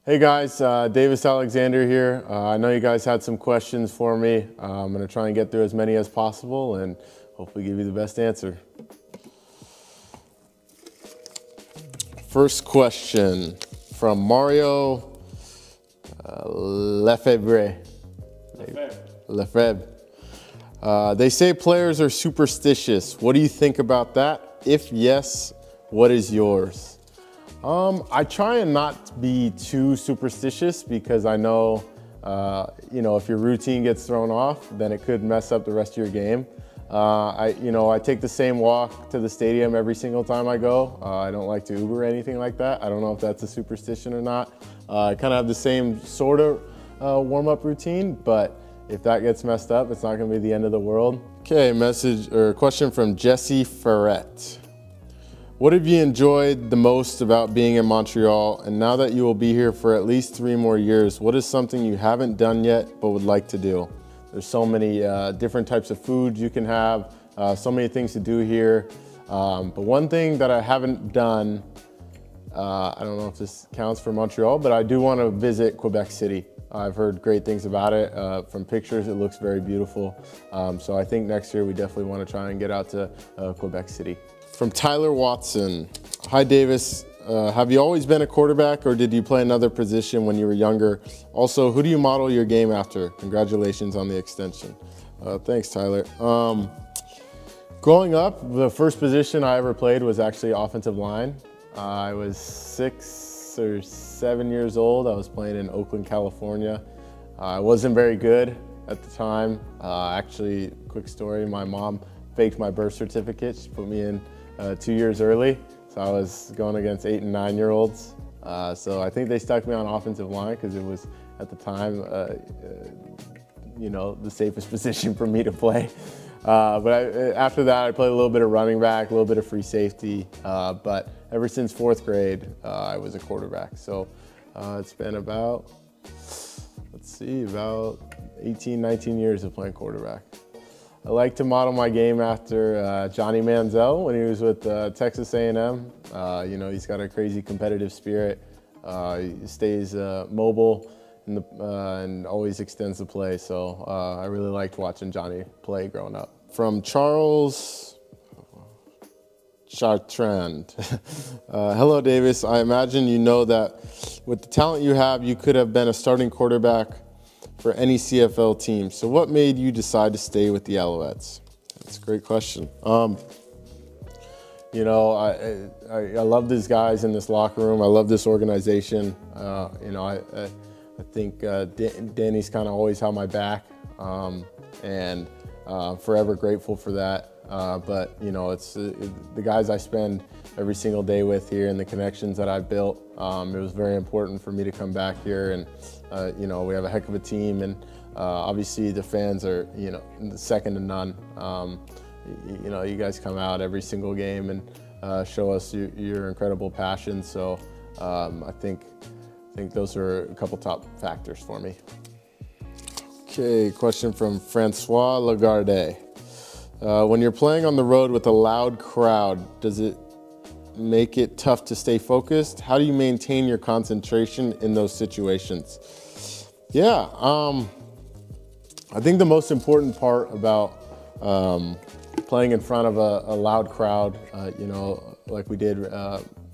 Hey guys, Davis Alexander here. I know you guys had some questions for me. I'm going to try and get through as many as possible and hopefully give you the best answer. First question from Mario Lefebvre. They say players are superstitious. What do you think about that? If yes, what is yours? I try and not be too superstitious because I know, if your routine gets thrown off, then it could mess up the rest of your game. I take the same walk to the stadium every single time I go. I don't like to Uber or anything like that. I don't know if that's a superstition or not. I kind of have the same sort of warm-up routine, but if that gets messed up, it's not going to be the end of the world. Okay, question from Jesse Ferret. What have you enjoyed the most about being in Montreal? And now that you will be here for at least 3 more years, what is something you haven't done yet but would like to do? There's so many different types of foods you can have, so many things to do here. But one thing that I haven't done, I don't know if this counts for Montreal, but I do want to visit Quebec City. I've heard great things about it. From pictures, it looks very beautiful. So I think next year we definitely want to try and get out to Quebec City. From Tyler Watson. Hi Davis, have you always been a quarterback or did you play another position when you were younger? Also, who do you model your game after? Congratulations on the extension. Thanks, Tyler. Growing up, the first position I ever played was actually offensive line. I was 6 or 7 years old. I was playing in Oakland, California. I wasn't very good at the time. Actually, quick story, my mom faked my birth certificate. She put me in 2 years early. So I was going against 8 and 9-year-olds. So I think they stuck me on offensive line because it was, at the time, the safest position for me to play. After that, I played a little bit of running back, a little bit of free safety. But ever since 4th grade, I was a quarterback. So it's been about 18, 19 years of playing quarterback. I like to model my game after Johnny Manziel when he was with Texas A&M. He's got a crazy competitive spirit. He stays mobile and always extends the play. So I really liked watching Johnny play growing up. From Charles Chartrand. Hello, Davis. I imagine you know that with the talent you have, you could have been a starting quarterback for any CFL team. So what made you decide to stay with the Alouettes? That's a great question. I love these guys in this locker room. I love this organization. I think Danny's kind of always had my back, and I'm forever grateful for that. It's the guys I spend every single day with here and the connections that I've built. It was very important for me to come back here, and we have a heck of a team, and obviously the fans are second to none. You guys come out every single game and show us your incredible passion. So I think those are a couple top factors for me. Okay, question from Francois Lagarde. When you're playing on the road with a loud crowd, does it make it tough to stay focused? How do you maintain your concentration in those situations? Yeah, I think the most important part about playing in front of a loud crowd, like we did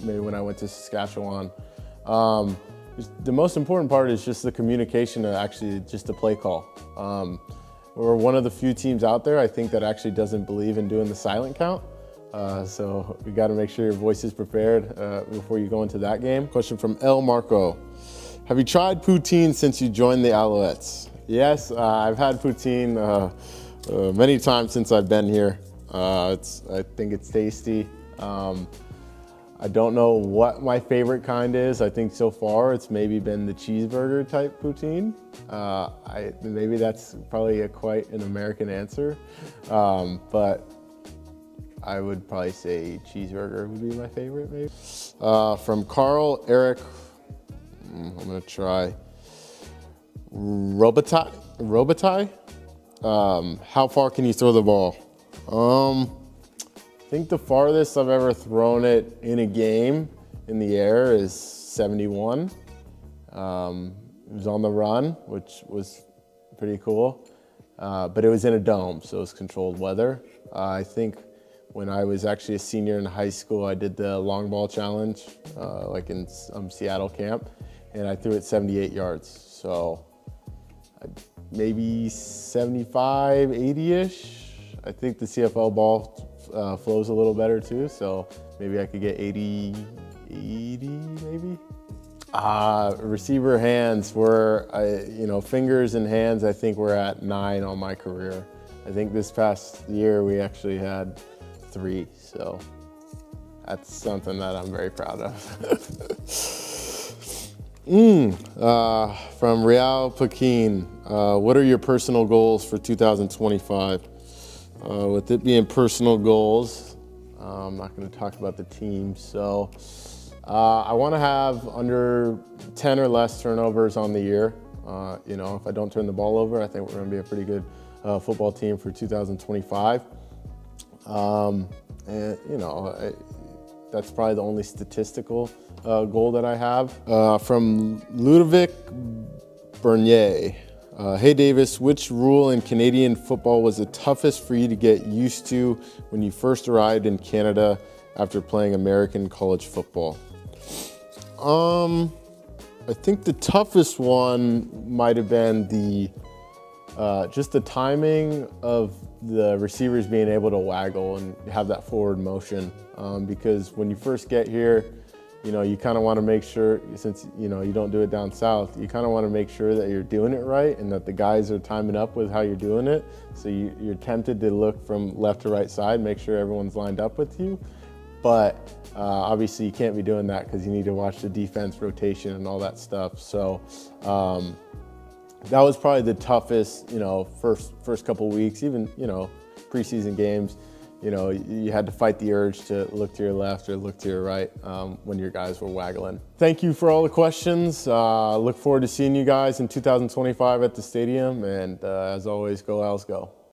maybe when I went to Saskatchewan, the most important part is just the communication and actually just the play call. We're one of the few teams out there, I think, that actually doesn't believe in doing the silent count. So you got to make sure your voice is prepared before you go into that game. Question from El Marco. Have you tried poutine since you joined the Alouettes? Yes, I've had poutine many times since I've been here. I think it's tasty. I don't know what my favorite kind is. I think so far it's maybe been the cheeseburger type poutine. Maybe that's probably quite an American answer, but I would probably say cheeseburger would be my favorite, maybe. From Carl Eric, I'm gonna try Robitaille. How far can you throw the ball? I think the farthest I've ever thrown it in a game in the air is 71. It was on the run, which was pretty cool, but it was in a dome, so it was controlled weather. I think when I was actually a senior in high school, I did the long ball challenge, like in Seattle camp, and I threw it 78 yards. So maybe 75, 80-ish. I think the CFL ball flows a little better too, so maybe I could get 80 maybe. Receiver hands were, fingers and hands, I think we're at 9 on my career. I think this past year we actually had 3, so that's something that I'm very proud of. From Real Pekin, what are your personal goals for 2025? With it being personal goals, I'm not going to talk about the team, so I want to have under 10 or less turnovers on the year. If I don't turn the ball over, I think we're going to be a pretty good football team for 2025. That's probably the only statistical goal that I have. From Ludovic Bernier. Hey Davis, which rule in Canadian football was the toughest for you to get used to when you first arrived in Canada after playing American college football? I think the toughest one might have been just the timing of the receivers being able to waggle and have that forward motion. Because when you first get here, you kind of want to make sure, since you don't do it down south, you kind of want to make sure that you're doing it right and that the guys are timing up with how you're doing it. So you're tempted to look from left to right side, make sure everyone's lined up with you. But obviously you can't be doing that because you need to watch the defense rotation and all that stuff. So that was probably the toughest, first couple weeks, even, preseason games. You had to fight the urge to look to your left or look to your right when your guys were waggling. Thank you for all the questions. Look forward to seeing you guys in 2025 at the stadium. And as always, go Owls, go.